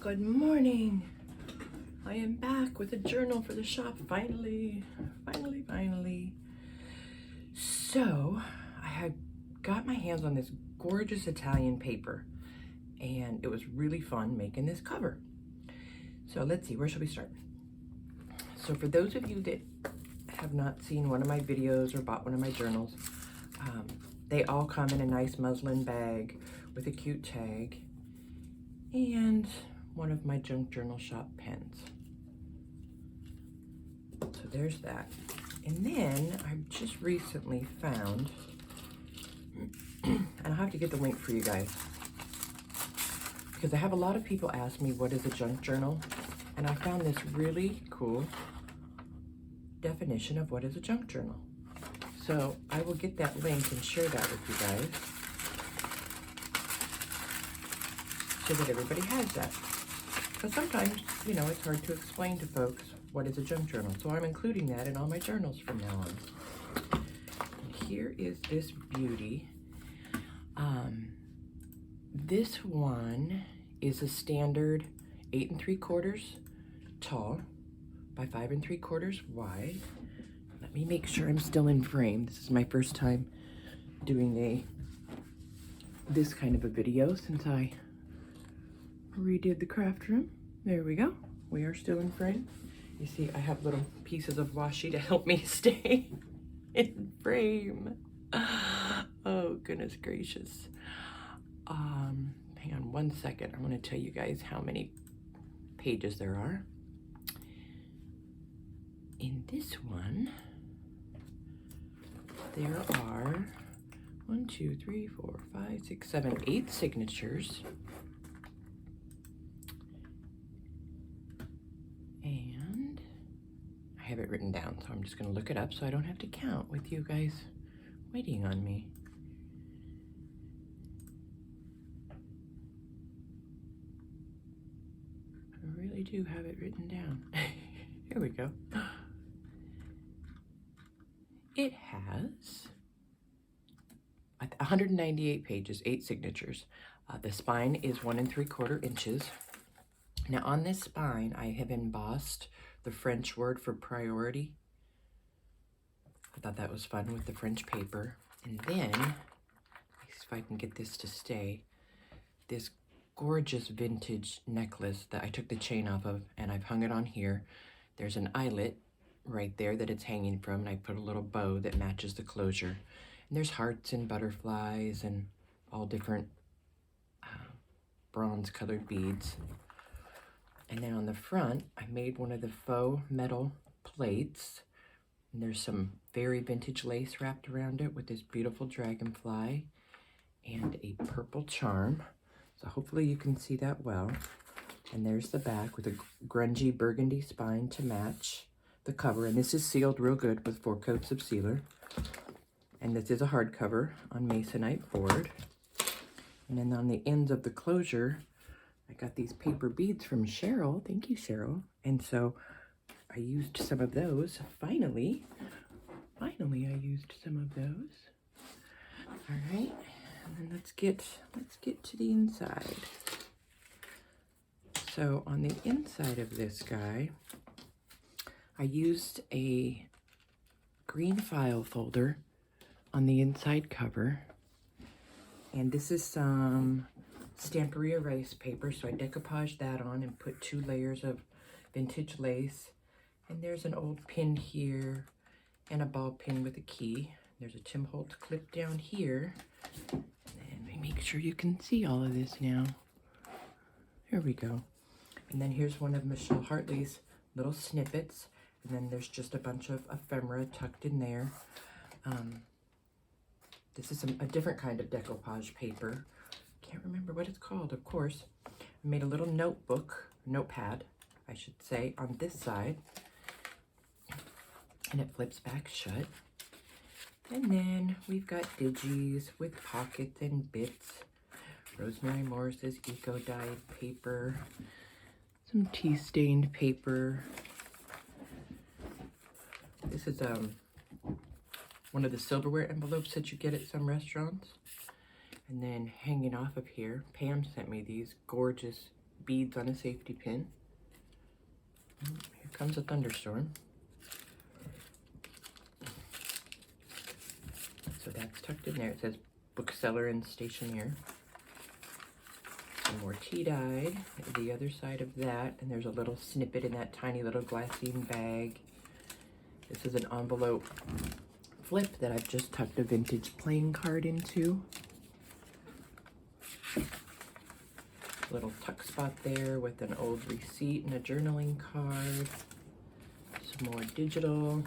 Good morning. I am back with a journal for the shop, finally. So, I had got my hands on this gorgeous Italian paper, and it was really fun making this cover. So let's see, where should we start? So for those of you that have not seen one of my videos or bought one of my journals, they all come in a nice muslin bag with a cute tag and one of my junk journal shop pens. So there's that. And then I just recently found, and I'll have to get the link for you guys, because I have a lot of people ask me what is a junk journal, and I found this really cool definition of what is a junk journal. So I will get that link and share that with you guys so that everybody has that. Because sometimes, you know, it's hard to explain to folks what is a junk journal. So I'm including that in all my journals from now on. And here is this beauty. This one is a standard 8 3/4 tall by 5 3/4 wide. Let me make sure I'm still in frame. This is my first time doing this kind of a video since I redid the craft room. There we go. We are still in frame. You see, I have little pieces of washi to help me stay in frame. Oh, goodness gracious. Hang on one second. I want to tell you guys how many pages there are. In this one, there are 1, 2, 3, 4, 5, 6, 7, 8 signatures. And I have it written down, so I'm just going to look it up so I don't have to count with you guys waiting on me. I really do have it written down. Here we go. It has 198 pages, 8 signatures. The spine is 1 3/4 inches. Now on this spine, I have embossed the French word for priority. I thought that was fun with the French paper. And then, let's see if I can get this to stay, this gorgeous vintage necklace that I took the chain off of, and I've hung it on here. There's an eyelet right there that it's hanging from, and I put a little bow that matches the closure. And there's hearts and butterflies and all different bronze colored beads. And then on the front, I made one of the faux metal plates. And there's some very vintage lace wrapped around it with this beautiful dragonfly and a purple charm. So hopefully you can see that well. And there's the back with a grungy burgundy spine to match the cover. And this is sealed real good with 4 coats of sealer. And this is a hardcover on masonite board. And then on the ends of the closure, I got these paper beads from Cheryl. Thank you, Cheryl. And so I used some of those. Finally, I used some of those. All right, and then let's get to the inside. So on the inside of this guy, I used a green file folder on the inside cover. And this is some Stamperia rice paper, so I decoupaged that on and put 2 layers of vintage lace. And there's an old pin here and a ball pin with a key. There's a Tim Holtz clip down here. And let me make sure you can see all of this now. There we go. And then here's one of Michelle Hartley's little snippets. And then there's just a bunch of ephemera tucked in there. This is a different kind of decoupage paper. Can't remember what it's called, of course. I made a little notepad, I should say, on this side. And it flips back shut. And then we've got digis with pockets and bits. Rosemary Morris's eco-dyed paper. Some tea-stained paper. This is one of the silverware envelopes that you get at some restaurants. And then hanging off of here, Pam sent me these gorgeous beads on a safety pin. Here comes a thunderstorm. So that's tucked in there. It says bookseller and stationeer. Some more tea-dyed, the other side of that, and there's a little snippet in that tiny little glassine bag. This is an envelope flip that I've just tucked a vintage playing card into. Little tuck spot there with an old receipt and a journaling card. Some more digital.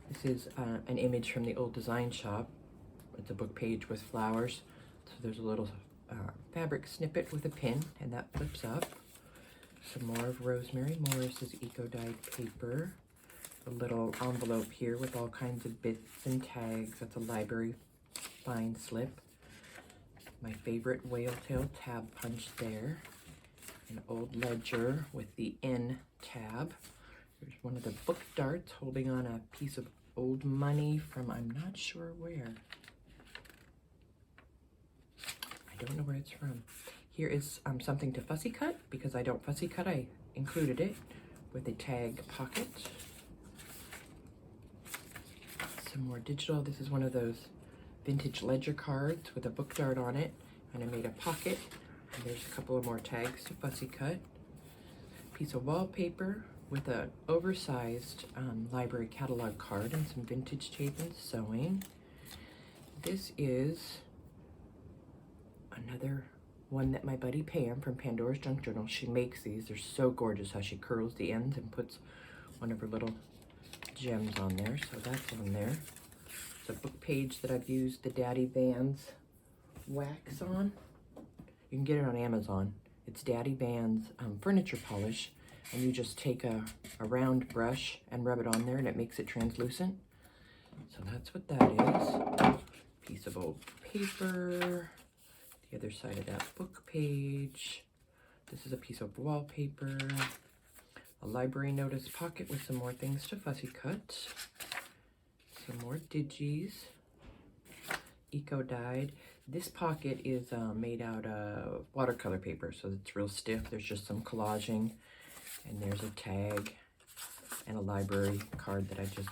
This is an image from the old design shop. It's a book page with flowers. So there's a little fabric snippet with a pin, and that flips up. Some more of Rosemary Morris's eco-dyed paper. A little envelope here with all kinds of bits and tags. That's a library fine slip. My favorite whale tail tab punch there. An old ledger with the N tab. There's one of the book darts holding on a piece of old money from I'm not sure where. I don't know where it's from. Here is something to fussy cut. Because I don't fussy cut, I included it with a tag pocket. Some more digital. This is one of those vintage ledger cards with a book dart on it, and I made a pocket, and there's a couple of more tags to fussy cut. Piece of wallpaper with an oversized library catalog card and some vintage tape and sewing. This is another one that my buddy Pam from Pandora's Junk Journal, she makes these. They're so gorgeous how she curls the ends and puts one of her little gems on there, so that's on there. It's a book page that I've used the Daddy Vans wax on. You can get it on Amazon. It's Daddy Vans furniture polish, and you just take a round brush and rub it on there, and it makes it translucent. So that's what that is. Piece of old paper. The other side of that book page. This is a piece of wallpaper. A library notice pocket with some more things to fussy cut. Some more digis. Eco-dyed. This pocket is made out of watercolor paper, so it's real stiff. There's just some collaging, and there's a tag and a library card that I just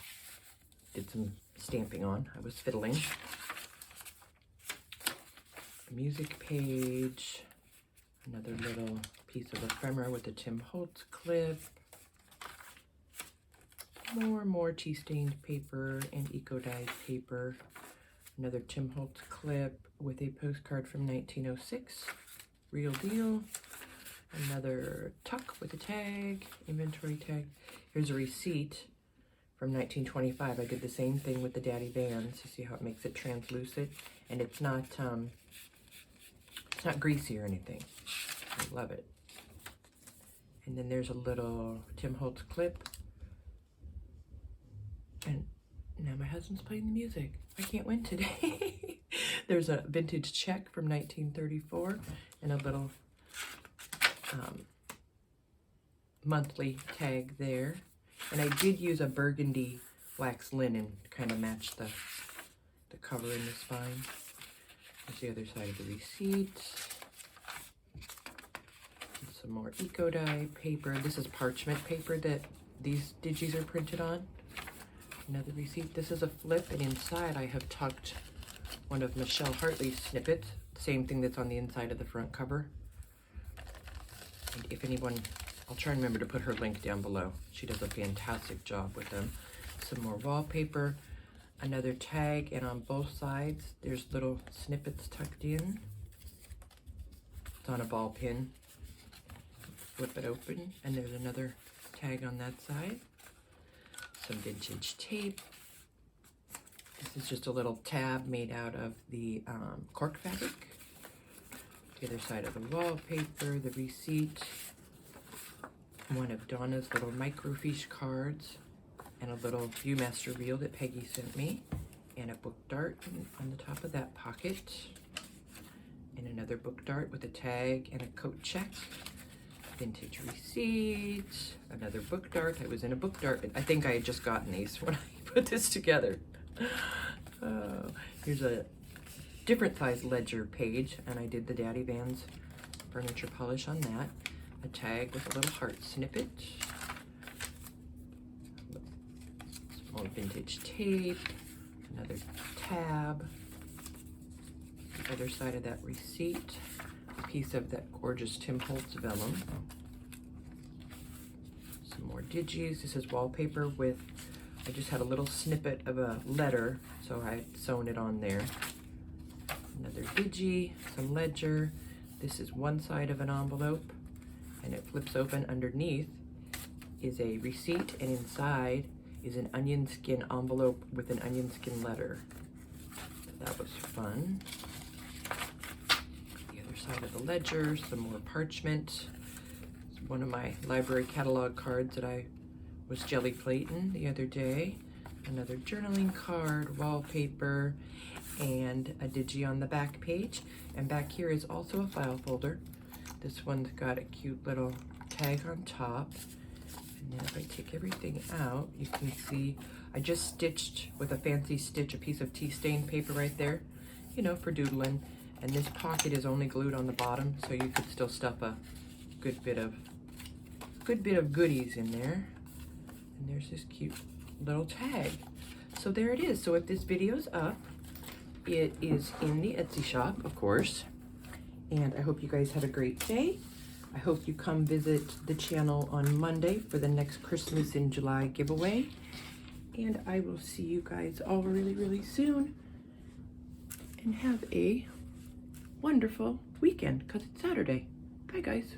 did some stamping on. I was fiddling. Music page. Another little piece of ephemera with a Tim Holtz clip. More tea-stained paper and eco-dyed paper. Another Tim Holtz clip with a postcard from 1906. Real deal. Another tuck with a tag, inventory tag. Here's a receipt from 1925. I did the same thing with the Daddy Vans. You see how it makes it translucent? And it's not greasy or anything. I love it. And then there's a little Tim Holtz clip. And now my husband's playing the music. I can't win today. There's a vintage check from 1934 and a little monthly tag there. And I did use a burgundy wax linen to kind of match the cover in the spine. There's the other side of the receipt. Some more eco-dye paper. This is parchment paper that these digis are printed on. Another receipt. This is a flip, and inside I have tucked one of Michelle Hartley's snippets. Same thing that's on the inside of the front cover. And if anyone, I'll try and remember to put her link down below. She does a fantastic job with them. Some more wallpaper. Another tag, and on both sides there's little snippets tucked in. It's on a ball pin. Flip it open, and there's another tag on that side. Some vintage tape. This is just a little tab made out of the cork fabric. The other side of the wallpaper, the receipt. One of Donna's little microfiche cards, and a little Viewmaster reel that Peggy sent me, and a book dart on the top of that pocket, and another book dart with a tag and a coat check. Vintage receipt, another book dart. I was in a book dart. I think I had just gotten these when I put this together. Here's a different size ledger page, and I did the Daddy Vans furniture polish on that. A tag with a little heart snippet. Some more vintage tape. Another tab. The other side of that receipt. A piece of that gorgeous Tim Holtz vellum. Some more digis. This is wallpaper with, I just had a little snippet of a letter, so I had sewn it on there. Another digi, some ledger. This is one side of an envelope, and it flips open. Underneath is a receipt, and inside is an onion skin envelope with an onion skin letter. So that was fun. The other side of the ledger, some more parchment. It's one of my library catalog cards that I was jelly plating the other day. Another journaling card, wallpaper, and a digi on the back page. And back here is also a file folder. This one's got a cute little tag on top. And then if I take everything out, you can see I just stitched with a fancy stitch a piece of tea stain paper right there, you know, for doodling. And this pocket is only glued on the bottom, so you could still stuff a good bit of goodies in there. And there's this cute little tag. So there it is. So if this video's up, it is in the Etsy shop, of course. And I hope you guys have a great day. I hope you come visit the channel on Monday for the next Christmas in July giveaway. And I will see you guys all really, really soon. And have a wonderful weekend, because it's Saturday. Bye, guys.